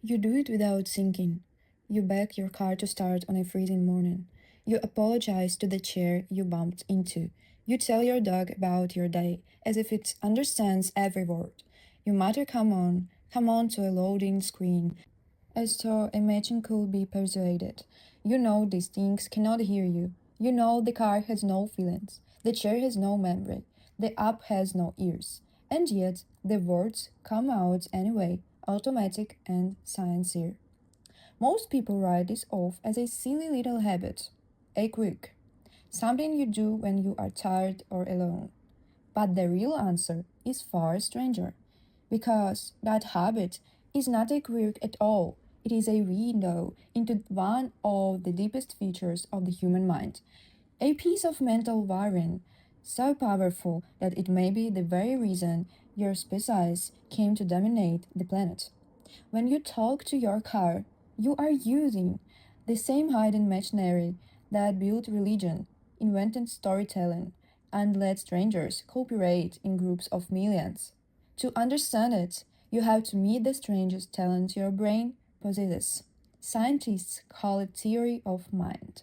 You do it without thinking. You beg your car to start on a freezing morning. You apologize to the chair you bumped into. You tell your dog about your day as if it understands every word. You mutter come on to a loading screen as though a machine could be persuaded. You know these things cannot hear you. You know the car has no feelings. The chair has no memory. The app has no ears. And yet the words come out anyway, automatic and sincere. Most people write this off as a silly little habit, a quirk, something you do when you are tired or alone. But the real answer is far stranger, because that habit is not a quirk at all. It is a window into one of the deepest features of the human mind, a piece of mental wiring so powerful that it may be the very reason your species came to dominate the planet. When you talk to your car, you are using the same hidden machinery that built religion, invented storytelling, and let strangers cooperate in groups of millions. To understand it, you have to meet the strangest talent your brain possesses. Scientists call it theory of mind.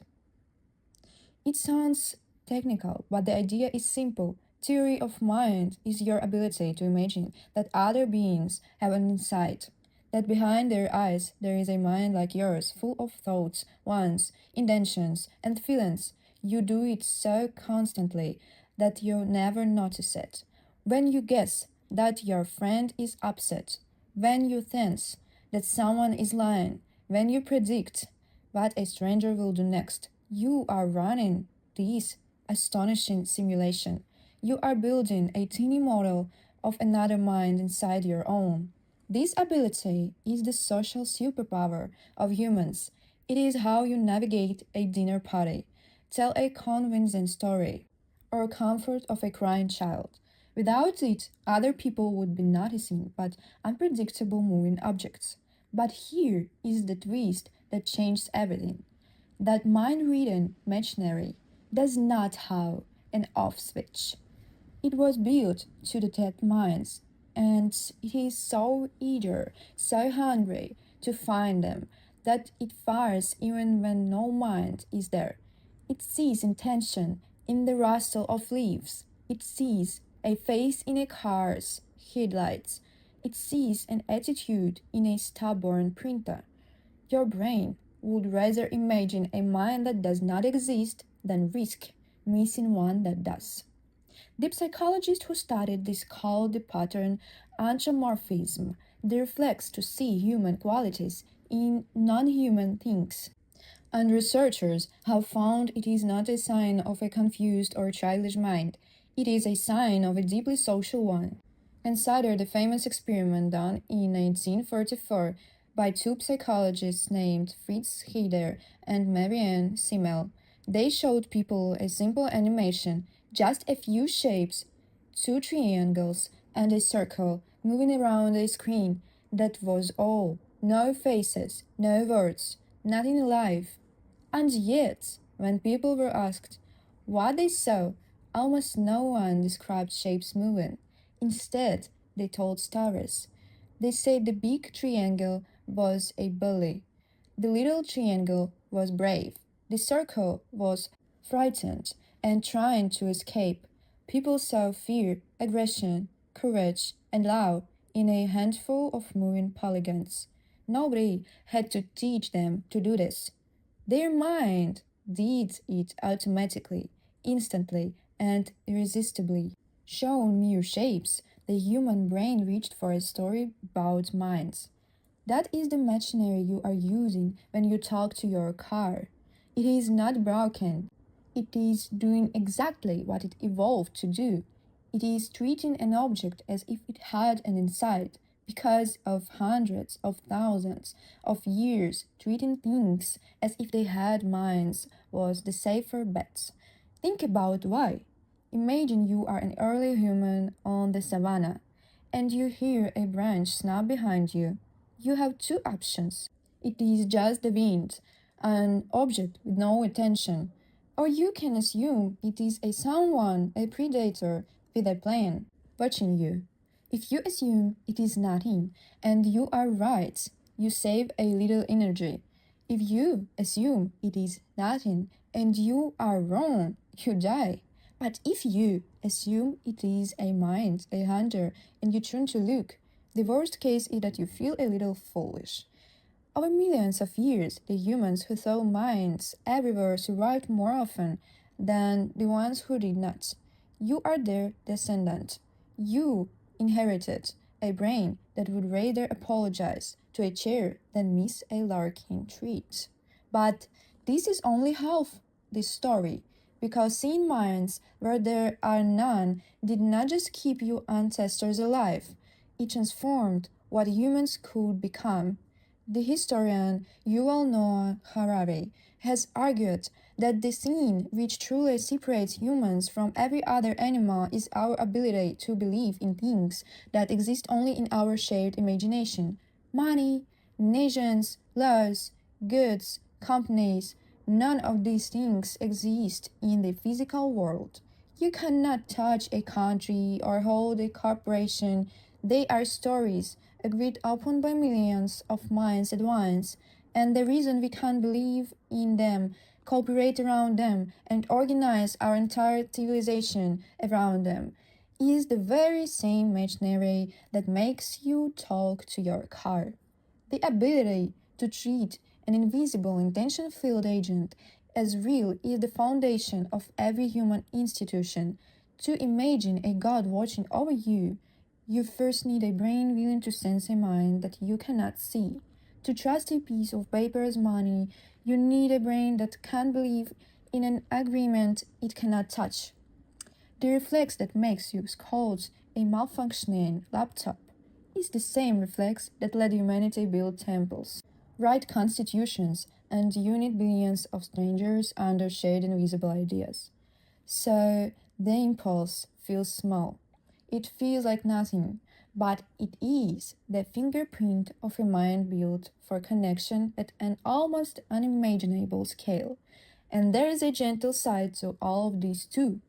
It sounds technical, but the idea is simple. Theory of mind is your ability to imagine that other beings have an insight, that behind their eyes there is a mind like yours, full of thoughts, wants, intentions, and feelings. You do it so constantly that you never notice it. When you guess that your friend is upset, when you sense that someone is lying, when you predict what a stranger will do next, you are running this astonishing simulation. You are building a teeny model of another mind inside your own. This ability is the social superpower of humans. It is how you navigate a dinner party, tell a convincing story, or comfort of a crying child. Without it, other people would be noticing but unpredictable moving objects. But here is the twist that changes everything. That mind-reading machinery does not have an off switch. It was built to detect minds, and it is so eager, so hungry to find them that it fires even when no mind is there. It sees intention in the rustle of leaves. It sees a face in a car's headlights. It sees an attitude in a stubborn printer. Your brain would rather imagine a mind that does not exist than risk missing one that does. The psychologist who studied this called the pattern anthropomorphism, the reflex to see human qualities in non-human things. And researchers have found it is not a sign of a confused or childish mind, it is a sign of a deeply social one. Consider the famous experiment done in 1944 by two psychologists named Fritz Heider and Marianne Simmel. They showed people a simple animation, just a few shapes, two triangles and a circle moving around a screen. That was all. No faces, no words, nothing alive. And yet, when people were asked what they saw, almost no one described shapes moving. Instead, they told stories. They said the big triangle was a bully. The little triangle was brave. The circle was frightened and trying to escape. People saw fear, aggression, courage, and love in a handful of moving polygons. Nobody had to teach them to do this. Their mind did it automatically, instantly, and irresistibly. Shown mere shapes, the human brain reached for a story about minds. That is the machinery you are using when you talk to your car. It is not broken. It is doing exactly what it evolved to do. It is treating an object as if it had an inside, because of hundreds of thousands of years. Treating things as if they had minds was the safer bet. Think about why. Imagine you are an early human on the savanna, and you hear a branch snap behind you. You have two options. It is just the wind, an object with no attention. Or you can assume it is a someone, a predator, with a plan, watching you. If you assume it is nothing, and you are right, you save a little energy. If you assume it is nothing and you are wrong, you die. But if you assume it is a mind, a hunter, and you turn to look, the worst case is that you feel a little foolish. Over millions of years, the humans who saw minds everywhere survived more often than the ones who did not. You are their descendant. You inherited a brain that would rather apologize to a chair than miss a larking treat. But this is only half the story, because seeing minds where there are none did not just keep your ancestors alive, it transformed what humans could become. The historian Yuval Noah Harari has argued that the thing which truly separates humans from every other animal is our ability to believe in things that exist only in our shared imagination. Money, nations, laws, goods, companies, none of these things exist in the physical world. You cannot touch a country or hold a corporation. They are stories agreed upon by millions of minds at once, and the reason we can't believe in them, cooperate around them, and organize our entire civilization around them is the very same machinery that makes you talk to your car. The ability to treat an invisible intention field agent as real is the foundation of every human institution. To imagine a God watching over you, you first need a brain willing to sense a mind that you cannot see. To trust a piece of paper as money, you need a brain that can believe in an agreement it cannot touch. The reflex that makes you scold a malfunctioning laptop is the same reflex that led humanity build temples, write constitutions, and unite billions of strangers under shared invisible ideas. So the impulse feels small. It feels like nothing, but it is the fingerprint of a mind built for connection at an almost unimaginable scale. And there is a gentle side to all of these too.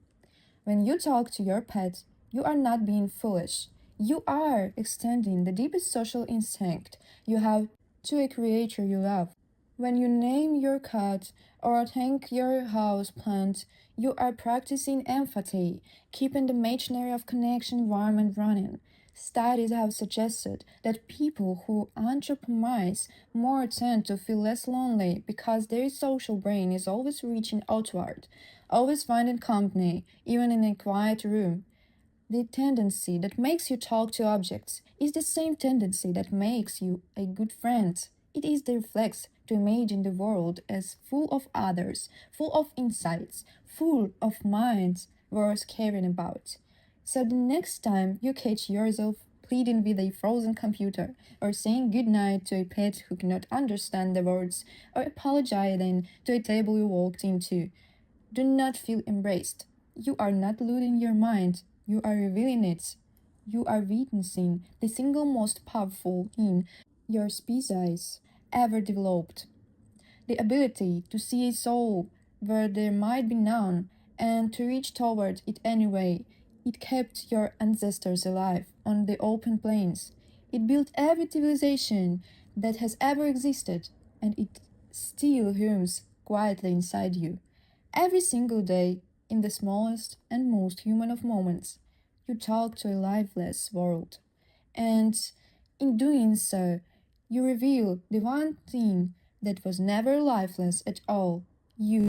When you talk to your pet, you are not being foolish. You are extending the deepest social instinct you have to a creature you love. When you name your cat or thank your house plant, you are practicing empathy, keeping the machinery of connection warm and running. Studies have suggested that people who anthropomorphize more tend to feel less lonely because their social brain is always reaching outward, always finding company, even in a quiet room. The tendency that makes you talk to objects is the same tendency that makes you a good friend. It is the reflex to imagine the world as full of others, full of insights, full of minds worth caring about. So the next time you catch yourself pleading with a frozen computer, or saying goodnight to a pet who cannot understand the words, or apologizing to a table you walked into, do not feel embraced. You are not losing your mind, you are revealing it. You are witnessing the single most powerful in your species ever developed. The ability to see a soul where there might be none and to reach toward it anyway. It kept your ancestors alive on the open plains. It built every civilization that has ever existed, and it still hums quietly inside you. Every single day, in the smallest and most human of moments, you talk to a lifeless world. And in doing so, you reveal the one thing that was never lifeless at all, you.